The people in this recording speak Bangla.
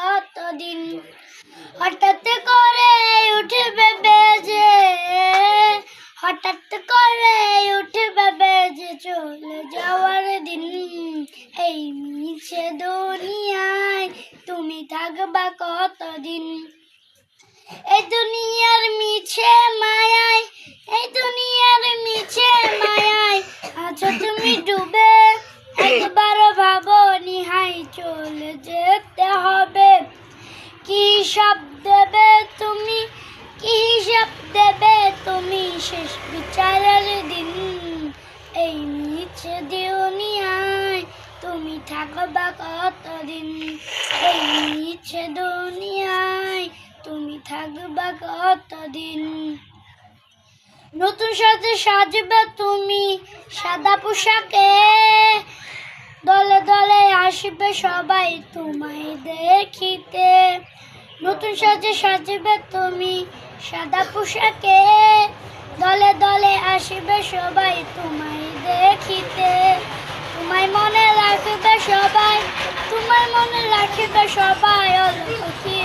কতদিন হঠাৎ করে উঠবে বেজে হঠাৎ করে উঠবে বেজে চলে যাওয়ার দিন এই মিছে দুনিয়ায় তুমি থাকবা কতদিন এই দুনিয়ার মিছে মায়ায় এই দুনিয়ার মিছে মায়ায় আছো তুমি ডুবে একবার ভাবো নিহাই চলে যেতে হবে কি হিসাব দেবে তুমি কি হিসাব দেবে তুমি শেষ বিচারের দিন এই মিছে দুনিয়ায় তুমি থাকবা কতদিন এই মিছে দুনিয়ায় তুমি থাকবা কতদিন নতুন সাজে সাজবে তুমি সাদা পোশাকে দলে দলে আসবে সবাই তোমায় দেখিতে নতুন সাজে সাজবে তুমি সাদা পোশাকে দলে দলে আসবে সবাই তোমায় দেখিতে তোমায় মনে রাখবে সবাই তোমায় মনে রাখবে সবাই অলৌকিক